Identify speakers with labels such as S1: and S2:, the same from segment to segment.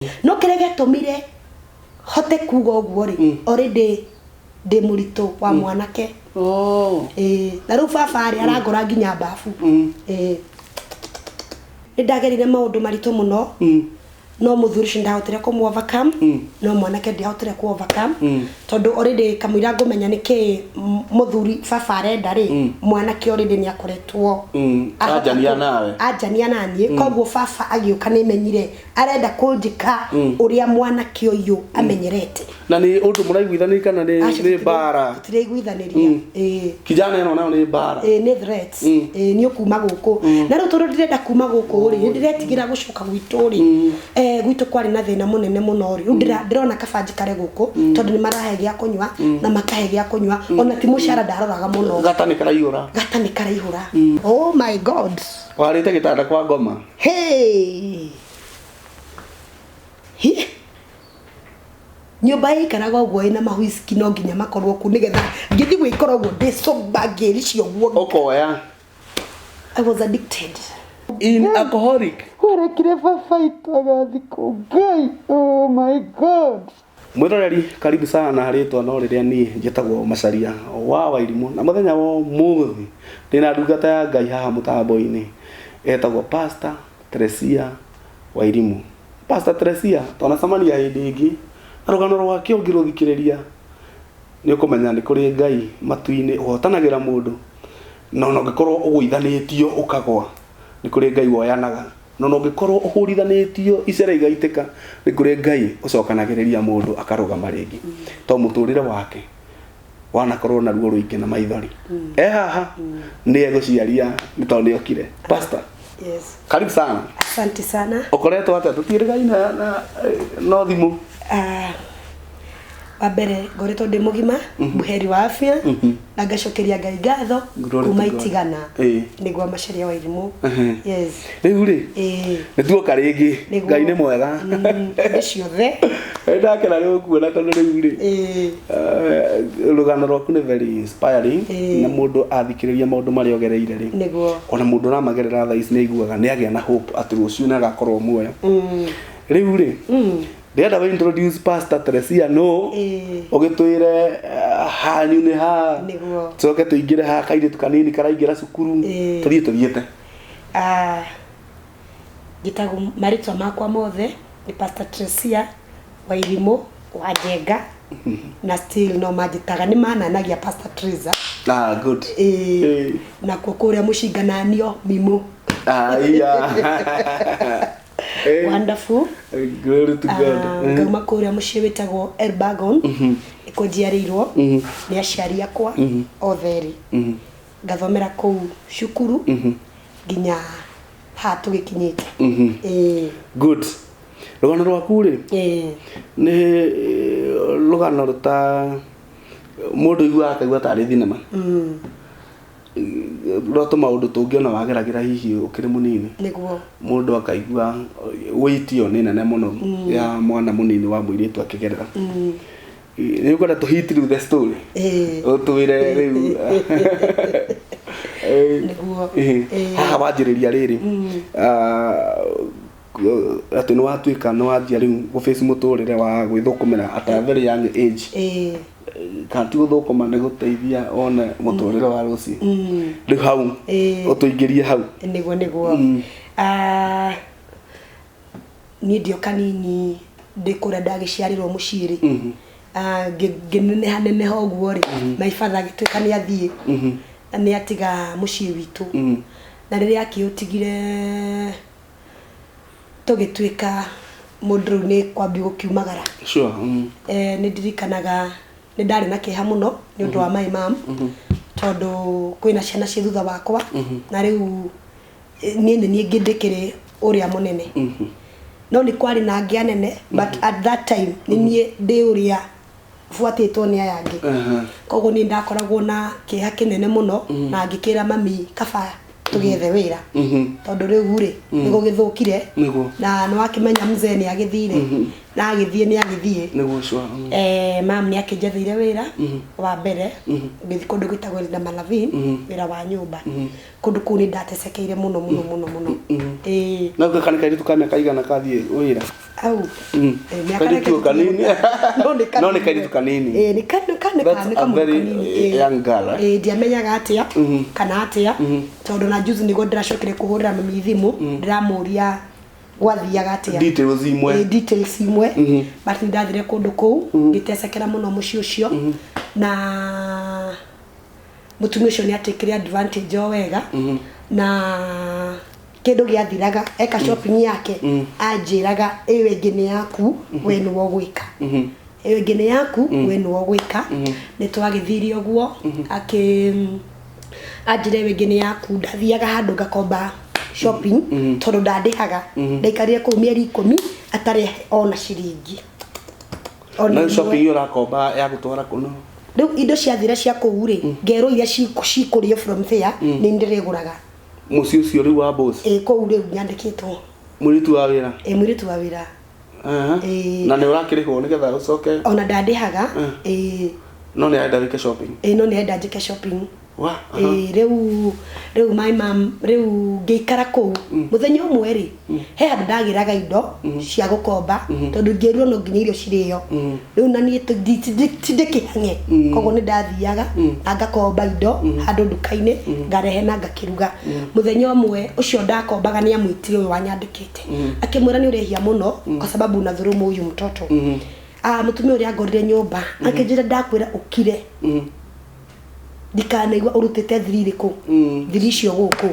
S1: no kirege tumire hote kuga uguo ri already de murito wa mwanake na ru baba ari arangora nginya bafu ndagerire maundu marito muno no muthuri cindahotire ku overcome no mwanake ndihotire ku overcome tondu already kamwira ngumenya niki muthuri baba arenda ri mwanake already ni akoretwo ajania nani koguo baba agiuka ni menyire arenda kunjika uria mwanake uyu amenyerete
S2: na ni undu muraiguithania kana ni bara
S1: tiraiguithaniria
S2: kijana eno nayo ni bara
S1: ni threats ni ukuma guku na ru tondu ndirenda kuma guku ri ndiretigira gucoka gwitu ri gwitu kwari na thina munene muno ri ndirona kabanji kare guku tondu ni marahe gya kunywa na makahe gya kunywa ona ti mushara ndaroraga muno
S2: gatani karaihura
S1: oh my god
S2: warite gitanda kwa ngoma
S1: hey nyumba ikaraga uguo ina mahuiski no nginya makorwo ku nigetha ngithi gwikora uguo ndicobagiri cio guo
S2: okoya
S1: I was addicted
S2: in alcoholic
S1: kurekire fafaitaga thiko ngai oh my god
S2: mwiroreri karibu sana hari twana riria ni njitagwo Macharia wa Wairimu na muthenya wo muthi ndina ndungata ya Ngai haha mutambo-ini etagwo Pastor Teresia Wairimu. Pastor Teresia twana samania hindi ingi rugano rwake ungiruthikiriria ni ukumenya ni kuri Ngai matu-ini uhotanagira mundu no no ngikorwo uguithanitio ukagwa ni kuri Ngai woyanaga no no ngikorwo uhurithanitio icera igaitika ni kuri Ngai ucokanagiriria mundu akarugama ringi to muturire wake wanakorwo na ruo ruingi na maithori haha ni eguciaria ni tondu okire Pastor.
S1: Yes,
S2: karibu sana.
S1: Asante sana.
S2: Ukoretwo atia tutirigaina na no thimu
S1: wabere ngoretwo ndi mugima muheri wa afya na ngacokeria Ngai ngatho kuma itigana niguo Macharia Wairimu. Yes
S2: riu ri nituoka ringi Ngai ni mwega
S1: ciothe
S2: ndakena ri ukuona tondu riu ri rugano rwaku ni very inspiring na mundu athikiriria maundu mari ogereire ri
S1: niguo
S2: ona mundu ramagerera thaa ici ni aiguaga ni agia na hope ati ruciu ni agakorwo muoyo riu ri ndenda we introduce Pastor Teresia no ugitwire hanyu ni ha
S1: niguo
S2: coke tuingire ha kaire tukanini karaingira cukuru tuthiete
S1: gitagu maritwa makwa mothe ni Pastor Teresia Wairimu wa Njenga na still no majitaga ni mananagia Pastor Teresa
S2: good
S1: na kukuria mushingananio mimu wonderful
S2: glory to God
S1: ngoma kuria mucii witagwo Elbagon ikunjiarirwo ni aciari akwa otheri ngathomera kuu cukuru nginya ha tugikinyite
S2: good rugano rwaku ri ni rugano ruta mundu igua akaigua tari thinema roto maundu tungiona wageragira hihi ukiri munini
S1: niguo
S2: mundu akaigua witio ni nene muno ya mwana munini wa muiritu akigerera ni ukwenda to hit through the story utwire riu
S1: niguo
S2: haha wanjiriria riri ati no watuika no wanjia riu go face muturire wa gwithukumira at a very young age kanti guthukuma ni guteithia one muturire wa ruci riu hau utuingirie hau
S1: niguo ni ndio kanini ndikura ndagiciarirwo muciri nginene hoguo ri my father gituika ni athie ni atiga mucii witu na riria akiutigire tugituika mundu ni kwambi gukiumagara
S2: sure
S1: ni ndirikanaga ni ndari na kiha muno ni undu wa my mom tondu kwina ciana cia thutha wakwa na riu ni ngindikire uria munene no ni kwari na ngia nene but at that time ni nie ndi uria fuatitwo ni ayangi koguo ni ndakoragwo na kiha kinene muno na ngikira mami kaba tugethe wira tondu riu ri nigo githukire na no akimenya mzee ni agithire na agithie ni agithie
S2: nigo shwa
S1: mam ni akinjathire wira wa mbere ngithi kundu gwitagwo na Malavin wira wa nyumba kundu kuni ndatesekeire muno
S2: na gakanika iritu kamya kaigana kathie wira
S1: au
S2: karitu kanini no ni karitu kanini
S1: ni kanini
S2: young girl
S1: ndiamenyaga atia kana atia tondu na juzi nigo ndiracokire kuhurira mami thimu ndiramuria gwathiaga atia details imwe but ndathire kundu kuu ngitesekera muno muci ucio na mutumia ucio ni atikire advantage o wega na kindu giathiraga eka shopping yake anjiraga ewe ngine yaku we ni wo gwika ewe ngine yaku we ni wo gwika ni twagithirie oguo anjire ewe ngine yaku ndathiaga handu ngakomba shopping tondu ndandihaga ndaikarie ku mieri 10 atari ona ciringi
S2: na shopping yo rakomba ya gutwara kuno
S1: riu indo ciathira cia kuu ri ngero iria cikurio from there ni ndireguraga
S2: muci ucio riu wa boss
S1: kuu riu nyandikitwo
S2: muritu wa wira
S1: muritu wa wira
S2: na ni urakirihwo nigetha ucoke
S1: ona ndandihaga
S2: no ni aenda wike shopping
S1: no ni aenda njike shopping riu my mom riu ngeikara kuu muthenya umwe ri he handu ndagiraga indo cia gukomba tondu ngerirwo no nginya irio cirio riu na nie tindikihange koguo ni ndathiaga na ngakomba indo handu nduka-ini ngarehe na ngakiruga muthenya umwe ucio ndakombaga ni amwitire uyu wanyandikite akimwira ni urehia muno kwa sababu unadhurumu uyu mtoto mutumia uria ngorire nyumba akinjira ndakwira ukire ndikanaigua urutite thiri ku thiri cio guku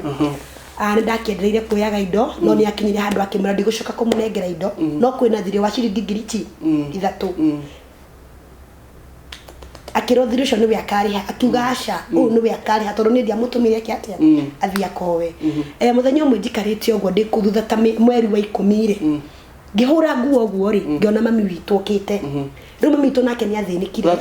S1: ni ndakiendereire kuoyaga indo no ni akinyire handu akimura ndigucoka kumunengera indo no kwina thiri wa ciringi ngiri ithatu akiro thiri cio ni we akariha akiuga aca uyu ni we akariha tondu ni ndiamutumire ki atia athia kowe muthenya umwe njikarite uguo ndikuthutha ta mweri wa 10 ri ngihura nguo uguo ri ngiona mami witu okite riu mami witu nake ni athinikire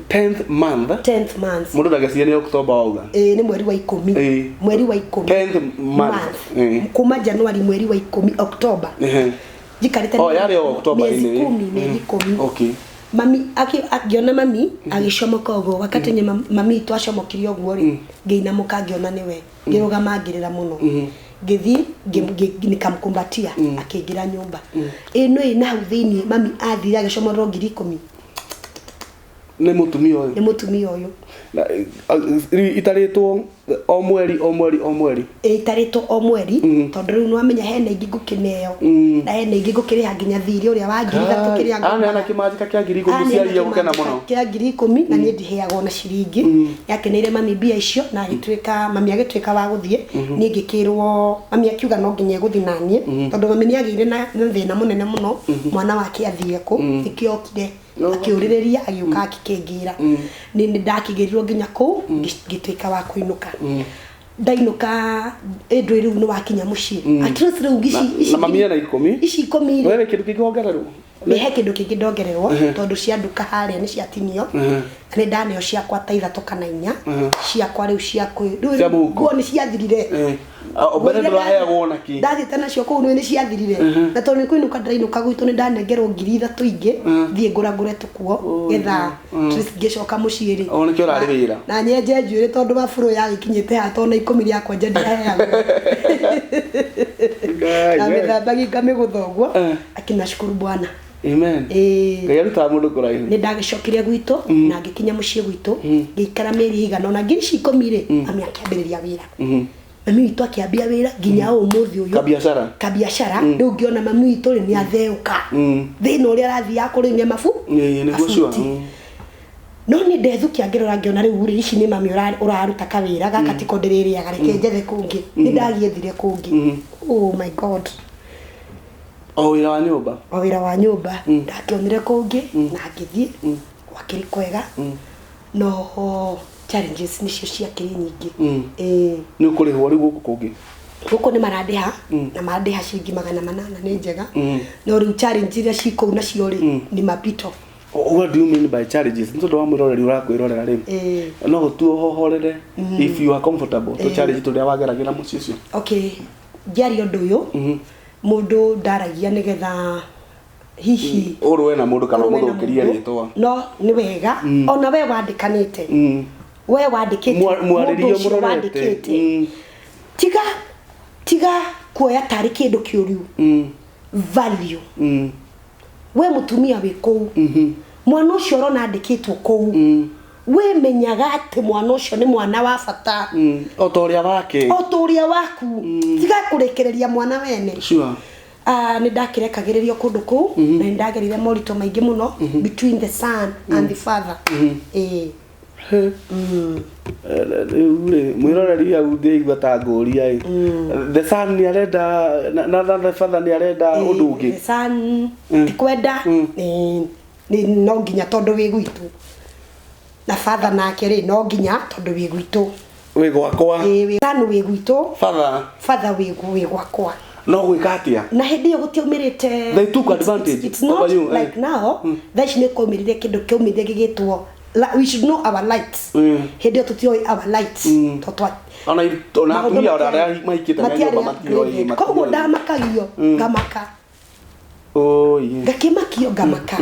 S2: 10th month mundu ndagacia ni October wauga
S1: ni mweri wa 10 mweri wa 10
S2: 10th month
S1: kuma January mweri wa 10 October jikarite
S2: yari October
S1: ni 10 okay mami akiona mami agishomoka ugo wakati nye mami tu ashomokirio ugo ri ngeina muka ngiona niwe ngirugama ngirira muno ngithi nikamkumbatia akiingira nyumba no ina hau thiini mami athira agishomorwo ngiri 10
S2: ni mutumia uyu itaritwo o mweri itaritwo o mweri tondu riu nwamenya hena ingi ngukineo na hena ingi ngukiriha nginya thiri uria wa ngiri thatu kiria ana kimanjika kia ngiri 10 ciaria gukena muno
S1: kia ngiri 10 na ni ndiheagwo na ciringi yakeneire mami mbia icio na agitwika mami agitwika wa guthie ni ngikirwo mami akiuga no nginya guthie na nie tondu mami ni agire na thina munene muno mwana wake athie ku ikiokire akiuririria agiuka akikingira ni ndakigirirwo nginya ku ngitwika wa kuinuka ndainuka endwe riu no wakinya mucii atrus riu gici
S2: na mami na 10
S1: ici 10
S2: wewe kindu kingongererwo
S1: ni he kindu kingindongererwo tondu cia nduka haria ni ciatinio ni ndaneo ciakwa ta 3 kana 4 ciakwa riu riu nguo ni ciathirire
S2: obere ndiraheagwo naki
S1: ndathite nacio kuu ni ciathirire na tondu kuinuka ndainuka gwitu ni ndanengerwo ngiri 3 ingi thie nguragure tukuo getha ngicoka mucii ri
S2: o nikio rari wira
S1: na nyenje njuire tondu maburo yagikinyite ha tona 10 riakwa nje ndiheagwo na mithambagi ngamiguthoguo akinashukuru Bwana
S2: amen ngai aruta mundu kuraihu
S1: ni ndagicokire gwitu na ngikinya mucii gwitu ngikara meri igana na ngiri 10 ri ami akiambiriria wira mami witu akiambia wira nginya umuthi uyu kabiashara riu ngiona mami witu ni atheuka thina uria arathia kurinia mafu
S2: ni gucua
S1: no ni ndethukia ngirora ngiona riu ri ici ni mami uraruta kawira gaka tiko ndiriria gareke njethe kungi ni ndagiethire kungi oh my god
S2: o wira wa nyumba
S1: ndakionire kungi na ngithie wakiri kwega no challenges nicio ciakiri nyingi
S2: ni ukurihwo riu guku kungi
S1: guku ni marandiha na marandiha ciringi 800 ni njega no riu challenge iria cikou nacio ri ni mapito
S2: What do you mean by challenges? Nto ndo amuroreri urakwirorera ri. No tu hohorere if you are comfortable. To challenge to ria wageragira muci ucio.
S1: Okay. Jari undu uyu. Mundu ndaragia nigetha hihi
S2: urwe na mundu kana muthukirie ritwa.
S1: No ni wega ona we wandikanite. We wandikite.
S2: Mwarĩrio mũrorete.
S1: Tiga kuoya tarĩ kĩndũ kĩũru. Value. We mutumia wi kũu. Mwana ũcio ũrona andĩkĩtwo kũu. We menyaga atĩ mwana ũcio nĩ mwana wa bata.
S2: O ta ũrĩa wake.
S1: O ta ũrĩa waku. Tiga kũrekereria mwana wene.
S2: Sure.
S1: Nĩ ndakirekagĩrĩrio kũndũ kũu na nĩ ndagerire moritũ maingĩ mũno between the son and the father.
S2: Mwiroreri au ndeigua ta ngũria the son ni arenda na the father ni arenda ũndũ ũngĩ.
S1: The son tikwenda no nginya tondũ wĩ gwitũ na father nake rĩ no nginya tondũ wĩ gwitũ
S2: wĩ gwakwa.
S1: Son wĩ gwitũ, father wĩ gwakwa.
S2: No gwĩka atĩa?
S1: Na hĩndĩ ĩyo gũtiaumĩrĩte.
S2: They took advantage.
S1: It's not like now. Thaa ici nĩ kũmĩrire kĩndũ kĩaumĩrire gĩgĩtwo we should know our lights. Hĩndĩ ĩyo tũtiũĩ our lights.
S2: Ona atumia arĩa maikĩte na nyũmba matiũĩ.
S1: Koguo ndamakagio ngamaka. Ngakimakio ngamaka.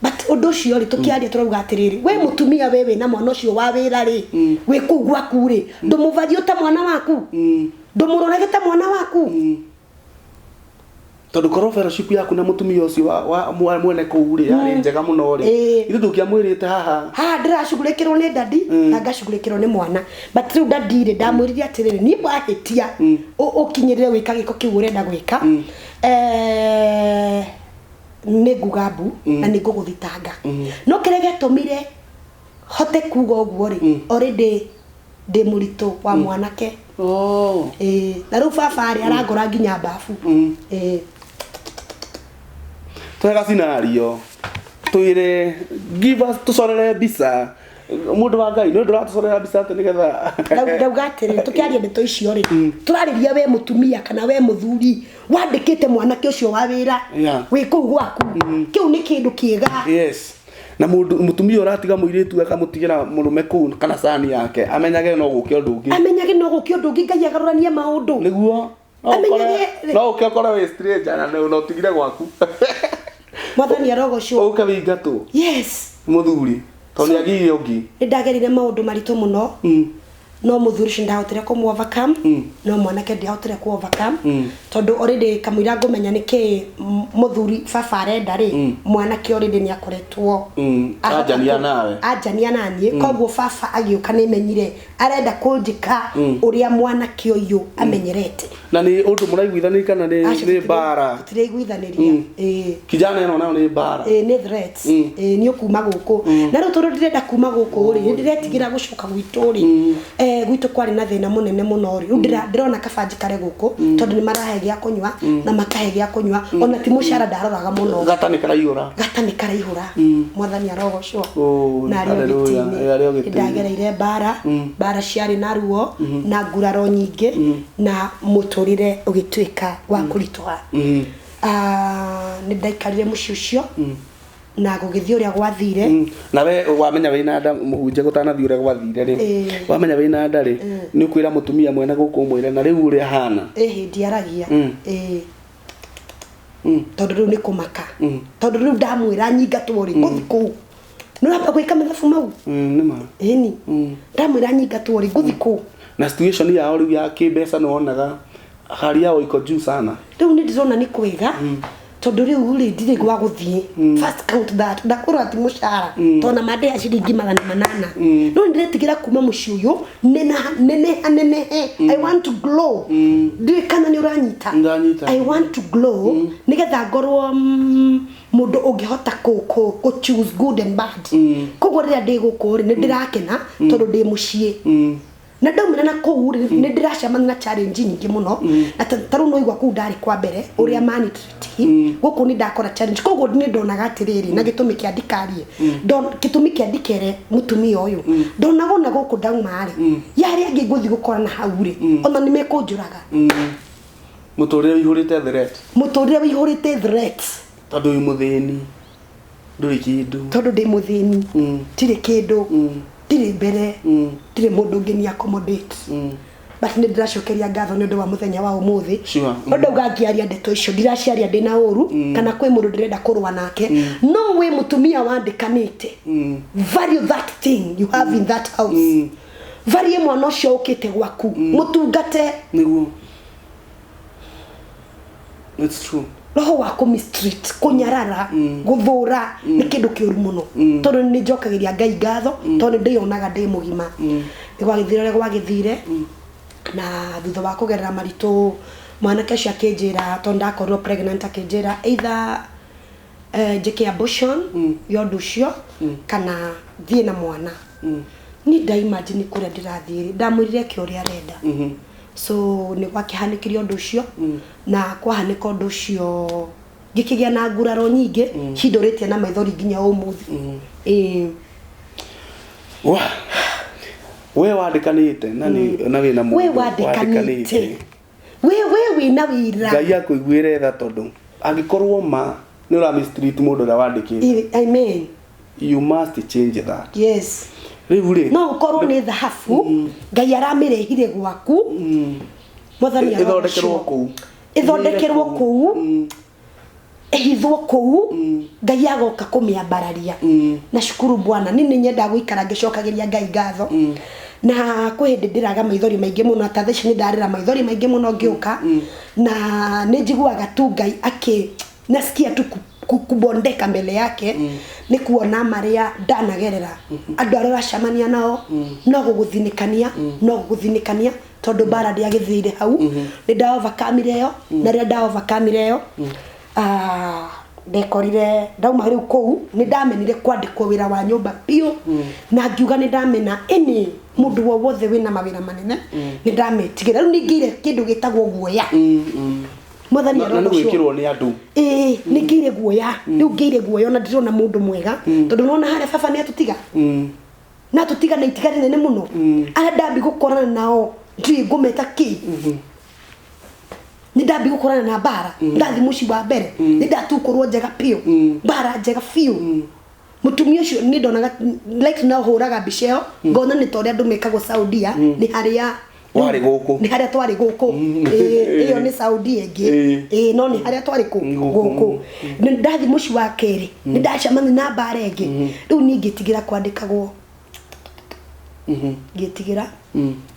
S1: But ũndũ ũcio rĩ tũkĩaria tũrauga atĩrĩrĩ we mũtumia wewe na mwana ũcio wa wĩra rĩ wĩ kũu gwaku rĩ ndũmũvarie ta mwana waku ndũmũrorage ta mwana waku.
S2: Tondu korwo fellowship yaku na mutumia ucio wa mwene kũu rĩ yarĩ njega mũno rĩ ithu tũkĩamwĩrĩte haha
S1: ndĩracugurĩkĩrwo nĩ dadi na ngacugurĩkĩrwo nĩ mwana but rĩu dadi rĩ ndamwĩrire atĩrĩrĩ niĩ mwahĩtia ũkinyĩrĩre gwĩka gĩko kĩu ũrenda gwĩka nĩ ngugambu na nĩ ngũgũthitanga no kĩrĩa gĩatũmire hote kuga ũguo rĩ already ndĩ mũritũ wa mwanake. Na rĩu baba rĩ arangora nginya mbabu.
S2: Twega scenario twire give us tusorere bisa mundu wa Ngai no ndũratusorera bisa atĩ nigetha
S1: ndauga atĩrĩ tũkĩaria ndeto icio rĩ tũrarĩria we mũtumia kana we mũthuri wandĩkĩte mwanake ũcio wa wĩra wĩ kũu gwaku kĩu nĩ kĩndũ kĩega.
S2: Yes. Na mutumia uratiga mũirĩtu akamũtigĩra mũrume kũu kana sani yake amenyage no gũkĩa ũndũ ũngĩ. Amenyage no gũkĩa ũndũ ũngĩ Ngai agarũrania maũndũ. Nĩguo no ũkĩakora we stranger na no tigire gwaku.
S1: Mwathani arogocwo.
S2: Ũka wĩingatwo.
S1: Yes.
S2: Mũthuri tondũ agire ũngĩ.
S1: Nĩndagerire maũndũ maritũ mũno. No mũthuri ũcio ndahotire kũmũ overcome no mwanake ndahotire kũ overcome tondũ already kamũira ngũmenya nĩkĩ mũthuri baba arenda rĩ mwanake already nĩ akoretwo anjania naniĩ koguo baba agĩũka nĩmenyire arenda kũnjĩka ũrĩa mwanake ũyũ amenyerete.
S2: Na nĩ ũndũ mũraiguithanĩria kana nĩ mbara?
S1: Tũtiraiguithanĩria.
S2: Kijana ĩno nayo nĩ mbara.
S1: Nĩ threats. Nĩ ũkuma gũkũ na rĩu tondũ ndirenda kuma gũkũ rĩ nĩndĩretigĩra gũcoka gwitũ rĩ gwitũ kwarĩ na thĩna mũnene mũno rĩ ndĩrona kabanji kare gũkũ tondũ nĩ marahe gĩa kũnyua na makahe gĩa kũnyua ona ti mũcara ndaroraga mũno gata nĩ karaihũra mwathani arogocwo na arĩo gĩtĩ ndagereire mbara ciarĩ na ruo na nguraro nyingĩ na mũtũrĩre ũgĩtuĩka wa kũritũha. Nĩ ndaikarire mũciĩ ũcio na gũgĩthii ũrĩa gwathire.
S2: Na we wamenya wĩna nda mũhunje gũtanathii ũrĩa gwathire rĩ wamenya wĩna nda rĩ nĩ ũkwĩra mũtumia mwene gũkũ mwĩre na rĩu ũrĩa hana
S1: ndiaragia tondũ rĩu nĩ kũmaka tondũ rĩu ndamwĩra nyingatwo rĩ gũthi kũu nĩũramba gwĩka mathabu mau
S2: nĩma
S1: ĩni ndamwĩra nyingatwo rĩ gũthi kũu
S2: na situation yao rĩu ya kĩmbeca nĩwonaga hali yao iko juu sana.
S1: Rĩu nĩ ndĩrona nĩ kwega tondũ rĩu rĩ ndirĩ gwa gũthiĩ first count that ndakorwo ati mũcara tona mande ya ciringi 800 no ndiretigĩra kuma mũciĩ ũyũ nenehe I want to glow ndĩ kana nĩ ũranyita I want to glow nĩgetha ngorwo mũndũ ũngĩhota kũ choose good and bad koguo rĩrĩa ndĩ gũkũ rĩ nĩ ndĩrakena tondũ ndĩ mũciĩ na ndaumĩra na kũu rĩ nĩ ndĩracemania na challenge nyingĩ mũno na tarũ no igwa kũu ndarĩ kwa mbere ũrĩa mani gũkũ nĩ ndakora challenge koguo nĩ ndonaga atĩrĩrĩ na gĩtũmi kĩa ndikarie gĩtũmi kĩa ndikere mũtumia ũyũ ndonagona gũkũ ndauma rĩ yarĩ angĩ ngũthi gũkora na hau rĩ ona nĩ mekũnjũraga
S2: mũtũrĩre wĩihũrĩte threat
S1: threat
S2: tondũ wĩ mũthĩni nduri kindu
S1: tondu ndi muthini tire kindu tire mbere tire mundu ngeni accommodate but ni ndiracokeria ngatho ni undu wa muthenya wa umuthi undu ugangiaria ndeto icio ndiraciaria ndina uru kana kwi mundu ndirenda kurwa nake no we mutumia wandikanite value that thing you have in that house value mwana ucio ukite gwaku mutungate
S2: niguo. It's true.
S1: Roho wako mistreat kunyarara guthura ni kindu kiuru muno tondu ni njokagiria Ngai ngatho tondu ndionaga ndi mugima igwagithire gwagithire na thutha wa kugerera maritu mwanake acio akinjira tondu ndakorwo pregnant akinjira either njike abortion yondu cio kana thie na mwana ni ndaimagine kuria ndirathire ndamwirire ki uria arenda so ni gwakihanikire undu ucio na kwahanika undu ucio gikigia na nguraro nyingi hinduritie na maithori nginya umuthi
S2: we wandikanite na ni na wina mu
S1: we wandikanite we wina wira
S2: Ngai akuiguire tha tondu angikorwo ma ni ura mistreat mundu ura wandikite.
S1: Amen.
S2: You must change that.
S1: Yes.
S2: Rivule
S1: no ukorwo ni thahabu Ngai aramirehire gwaku muthani ithondekerwo kuu ehithwo kuu Ngai agoka kumiambararia na shukuru Bwana nini nyenda guikara ngicokagiria Ngai ngatho na kwihindi ndiraga maithori maingi muno ta theci ni ndarira maithori maingi muno ngiuka na nijiguaga tu Ngai nasikia tu kubondeka mbele yake ni kuona maria ndanagerera andu aria racamania nao no guguthinikania tondu bara ndiagithire hau ni ndaovakamire yo na ria ndaovakamire yo ndekorire ndauma riu kou ni ndamenire kwandikwo wira wa nyumba pio na ngiuga ni ndamena eni mundu wothe wina mawira manene ni ndametigira riu ningire kindu gitagwo guoya muthani
S2: arono gwikirwo ni andu
S1: ni ngire guoya riu ngire guoya na ndirona mundu mwega tondu nona hare baba ni atutiga na tutiga na itigari nene muno ara ndambi gukorana nao ndiri ngumeta ki ni ndambi gukorana na bara ndathi muci wa mbere ni ndatukorwo njega pio bara njega fiu mutumia ucio ni ndonaga like na huraga biceo ngona ni toria andu mekagwo Saudia ni haria
S2: wari guku
S1: ni haria twari guku iyo ni Saudi engi no ni haria twari guku ni ndathi muci wa keri ni ndacamani na bara engi riu ni ngitigira kwandikagwo ngitigira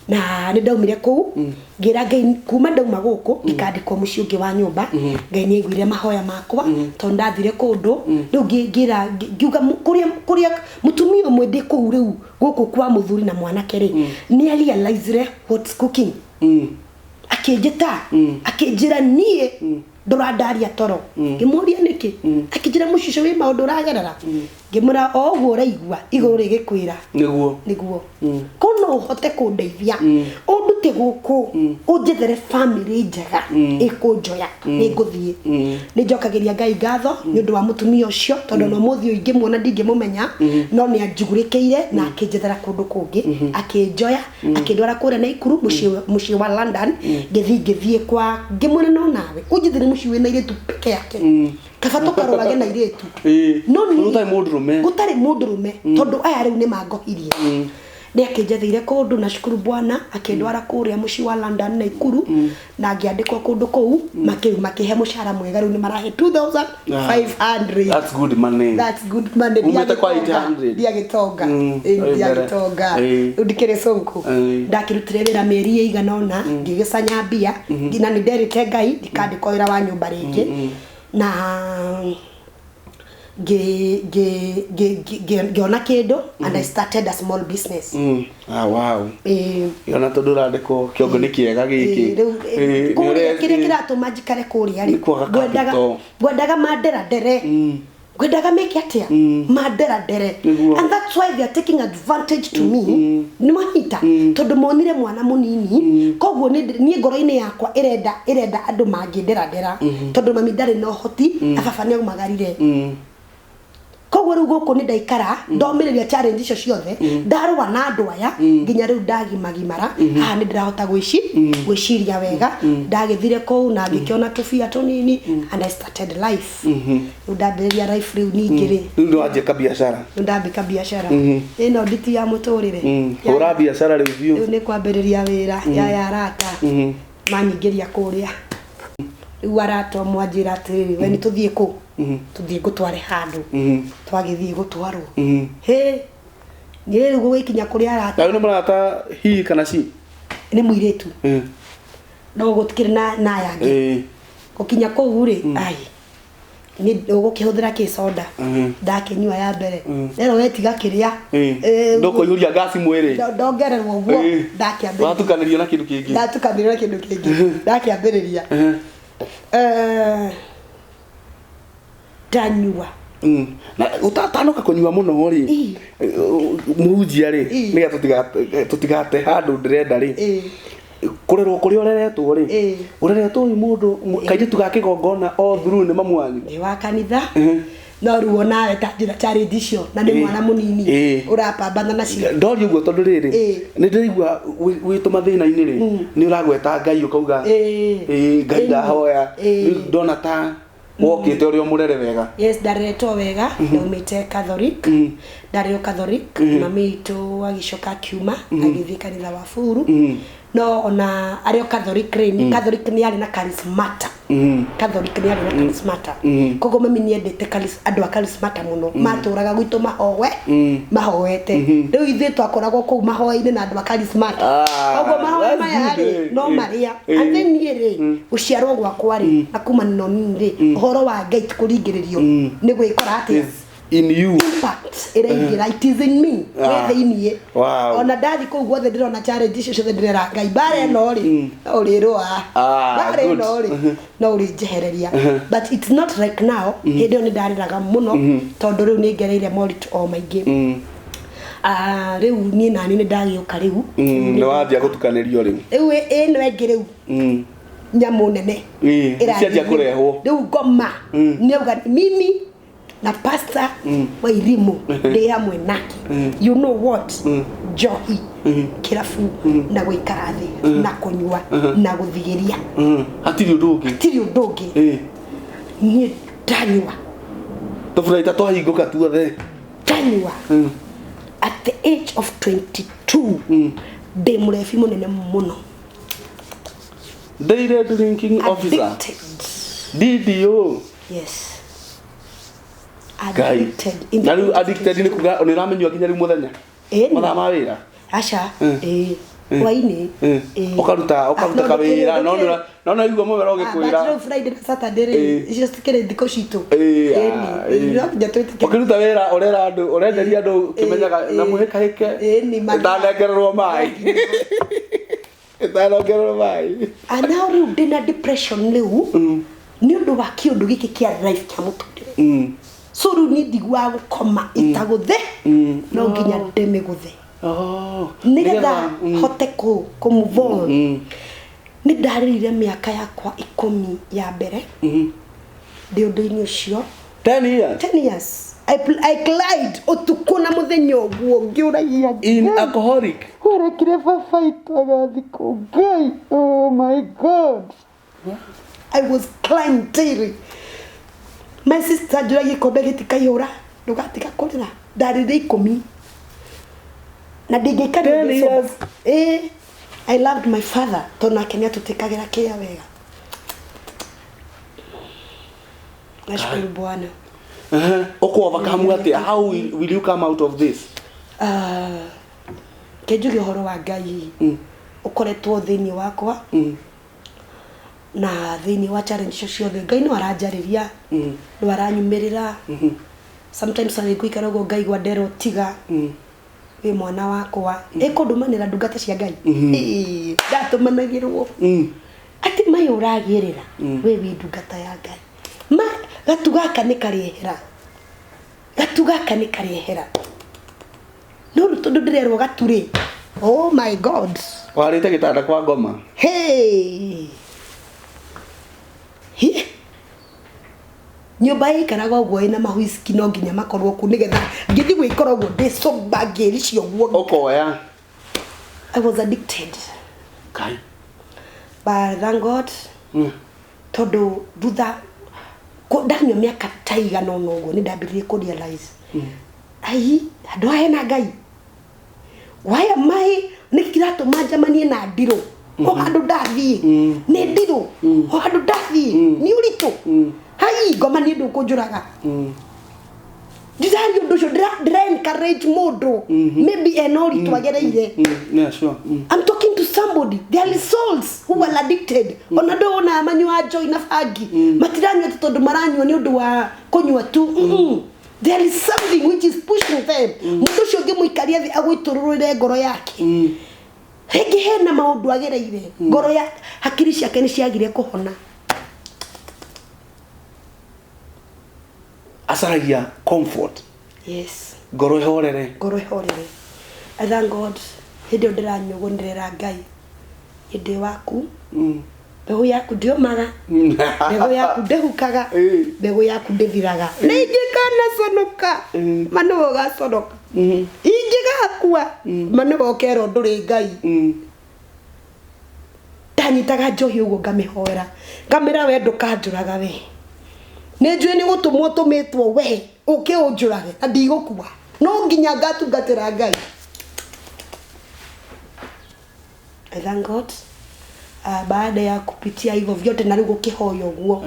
S1: na ni ndaumire kou ngira Ngai kuma ndauma guku ngikandikwo muci ungi wa nyumba Ngai ni aiguire mahoya makwa tondu ndathire kundu riu ngira ngiuga kuria mutumia umwe ndi kou riu guku kwa muthuri na mwanake ri ni realize what's cooking akinjita akinjira nie ndurandaria toro ngimuria niki akinjira mucico wi maundu ragerera ngimura oguo raigua iguru rigikwira niguo kono uhote kundeithia undute guku unjethere family njega ikunjoya ninguthie ni njokagiria Ngai ngatho ni undu wa mutumia ucio tondu no muthio ingimuona ndingimumenya no ni anjugurikiire na akinjethera kundu kungi akinjoya akindwara kuria na ikuru muci wa London ngithie kwa ngimwona no nawe unjethere muci wina iretu peke yake kabato karorage na iretu
S2: no ni
S1: gutari mundurume tondu aya riu ni mangohirie ni akinjetheire kundu na shukuru Bwana akindwara kuria muci wa London na ikuru na ngiandikwo kundu kou makihe mushara mwega riu ni marahe 2500.
S2: That's good money
S1: umete kwa 800 ndiagitonga ndikire sonko ndakirutire wira meri igana ona ngigicanya mbia ngina ni nderite Ngai ndikandikwo wira wa nyumba ringi na giona kindu and I started a small business.
S2: Wow. Yona tondu randiko kiongo ni kiega giki.
S1: Kuria kiratuma njikare kuria ri. Gwendaga mandera ndere. Gwendaga meke atia mandera ndere. And that's why they are taking advantage to me. Ni mahita tondu monire mwana munini. Koguo ni ngoro-ini yakwa irenda andu mangindera ndera. Tondu mami ndari no hoti ababa ni umagarire. koguo riu guku ni ndaikara ndomiriria challenge icio ciothe ndarwa na andu aya nginya riu ndagimagimara haha ni ndirahota gwiciria wega ndagithire kou na ngikiona tufia tunini and I started life riu ndambiriria life riu ningi ri
S2: ndo anjika biashara
S1: ndambika biashara ino nditi ya muturire
S2: hura biashara review
S1: riu ni kwambiriria wira ya arata manyingiria kuria riu arata mwanjira atiri we ni tuthie ku tuthie gutware handu twagithie gutwarwo he ni riu gwikinya kuria arata
S2: na ni marata hi kana si
S1: ni muiretu no gutikire na yangi gukinya kou ri ai ni ugukihuthira ki soda ndakinyua ya mbere rero wetiga kiria
S2: ndoko yuria gasi mwiri
S1: ndongererwo guo ndakiambiriria
S2: watukanirio na kindu kingi
S1: ndakiambiriria ndanyua
S2: na utatanoka kunyua muno ri muhunjia ri niga tutigate handu ndirenda ri kurerwo kuri oreretwo ri ureretwo ni mundu kaije tugakigongona all through ni mamwanyu
S1: ni wa kanitha no ruo nawe ta njira challenge icio na ni mwana munini urapambana nacio
S2: ndori uguo tondu riri ni ndirigwa witu mathina-ini ri ni uragweta Ngai ukauga Ngai ndahoya ndona ta wokite uri omurere wega
S1: yes ndaretwo wega ndaumite Catholic ndario Catholic mamitu agicoka kiuma agithii kanitha wa Furu no ona ario Catholic ni Catholic ni ari na charismata Catholic ni ari na charismata kogo mami ni endete andu a charismata muno maturaga gwitu mahoete riu ithe twakoragwo kou mahoya-ini na andu a charismata kogo mahoya maya ri no maria and then ni ri uciarwo gwakwa ri na kuma no ni ri uhoro wa Ngai kuringiririo ni gwikora atia
S2: in you
S1: impact it is in me within ona ndathi kou guothe ndirona challenge icio ciothe ndirera Ngai bare no ri urirwa bare no ri no ri jehereria but it's not like now hidio ni ndariraga muno tondu riu ni ngereire moritu o maingi riu ni nani ni ndagiuka riu
S2: ni wanjia gutukanirio riu
S1: riu ino engi riu nyamu nene
S2: iracia kurehwo
S1: riu ngoma ni uga mimi na pastor wa irimu ndi hamwe nake you know what johi kirafu na gwikara thi na kunyua na guthigiria
S2: hatiri
S1: ndungi ni ndanyua
S2: tofuraita twahinguka tuothe
S1: ndanyua at the age of 22 ndi murefi munene muno
S2: daily drinking officer DDO
S1: yes
S2: addicted ni kuga ni ramenywa kinya ri muthenya mathaa ma wira
S1: acha waini
S2: okaruta kawira no igwa mwe gikwira
S1: but Friday na Saturday just kire ndiko citu
S2: okaruta wira orera andu orenderia andu kimenyaga na muheka heke ndanengererwo mai and now you did depression leu ni undu wa kiundu giki kia life kia mutundire so ru ni ndigwa gukoma itaguthe no nginya ndeme guthe nigetha hote ku move on ni ndarire miaka yakwa 10 ya mbere ndi undu-ini ucio 10
S1: years I cried utuku na muthenya uguo ngiuragia
S2: in alcoholic
S1: urekire fight agathiko Ngai oh my god I was crying daily. My sister juragi kombe gitikayura ndugatika kurira ndarire 10 na ndigikana I loved my father tona kenya tutikagira kia wega nashukuru Bwana
S2: oko overcome ati how will you come out of this
S1: kejuge horo wa Ngai ukoretwo thini wakwa na thini wa challenge ciothe Ngai no aranjariria no aranyumirira sometimes agikuikara go Ngai gwandero tiga we mwana wakwa ikundumanira ndungata cia Ngai ndatumanagirwo ati mayo uragirira we wi ndungata ya Ngai ma gatugaka ni karehera no rutondo ndirerwo gaturi oh my god
S2: warite gitanda kwa ngoma
S1: nyumba ikaraga uguo ina mahuiski no nginya makorwo ku nigetha ngithi gwikora uguo ndi soba ngiri cio guo
S2: okoya
S1: I was addicted
S2: kai
S1: but thank God todo thutha ndanyua miaka taiga no uguo ni ndambirie ku realize ai andu aya na Ngai why am I nikirato majamanie na ndiro o handu ndathie ni ndiro o handu ndathie ni uritu hai ngoma ni ndu kunjuraga Desire undu cio ndira encourage mundu maybe enori twagereire
S2: yeah sure
S1: I'm talking to somebody there are souls who are addicted ona ndona manyua joy na fagi matiranywa tondu maranywa ni undu wa kunywa tu there is something which is pushing them mundu cio ngimuikaria thi agwitururire ngoro yake hege hena maundu agereire ngoro ya hakiri ciake ni ciagire kuhona
S2: asaragia comfort
S1: yes
S2: ngoro ihorere
S1: I thank God hindi ndiranyugunirira Ngai hindi waku mbegu yaku ndiomaga mbegu yaku ndihukaga mbegu yaku ndithiraga ningikana sonoka mano gaconoka ingigakua mano gokero nduri Ngai ndanyitaga njohi uguo ngamihoera ngamira we ndukanjuraga we nejwe ni gutumwo tumitwo we uke unjurage ndigukua no nginya ngatungatira Ngai I thank God baada ya kupitia hivyo vyote na rĩu kihoyo guo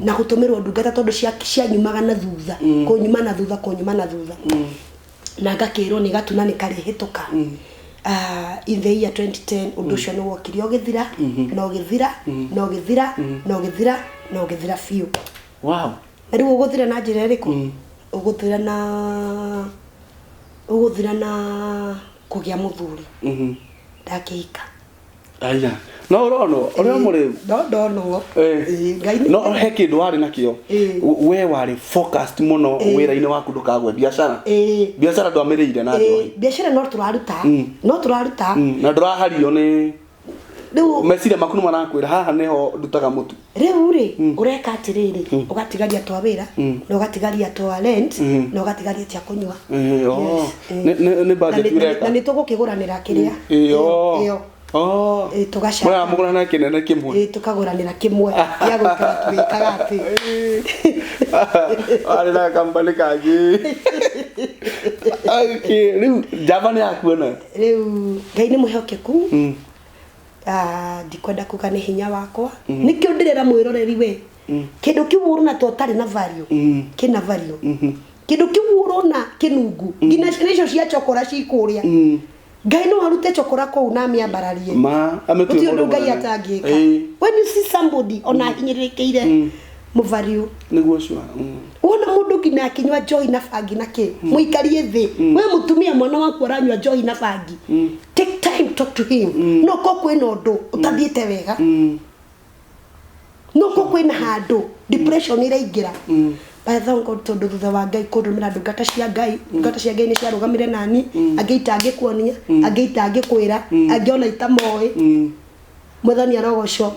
S1: na gutumirwo ndungata tondu cia nyumaga na thutha kunyuma na thutha na ngakirwo ni gatuna ni kari hituka in the year 2010 undu cio ni wokire ogithira no githira fiu
S2: wow
S1: na rĩu uguthira na njira iriku uguthira na kugia muthuri ndakika
S2: aya no rono ore muri
S1: no
S2: Ngai no he kindu wari nakio we wari focused muno wira-ini waku ndukagwe biashara ndwamiriire na njohi
S1: biashara no turaruta
S2: na ndurahario ni mesire makunu marakwira haha neho ndutaga mutu
S1: riu ri ureka atiriri ugatigaria twa wira na ugatigaria twa rent na ugatigaria tia kunywa
S2: ni budget ureka
S1: na nitugukiguranira kiria tugashaka
S2: mwa mugurana kinene kimwe
S1: tukaguranira kimwe ya gukara twikaga ati
S2: ari na company kangi okay riu java ni akuona
S1: riu Ngai ni muhokeku ndikwenda kuga ni hinya wakwa nikio ndirera mwiroreri we kindu kiu urona to tari na value kina value kindu kiu urona kinungu ngina cicio cia chokora cikuria Ngai no arute chokora ko una miambararie ametu Ngai atangika when you see somebody ona hinyirikeire mu value
S2: niguo shwa
S1: wona mundu ngina akinywa joy na fagi nake muikarie thi we mutumia mwana waku aranywa joy na fagi take time talk to him no ko kwina undu utathiete wega no ko kwina handu depression iraingira by the way tondu thutha wa Ngai kundumira ndungata cia Ngai ni ciarugamire nani angeita angikuonia angeita angikwira angiona itamoe Mwathani arogocwo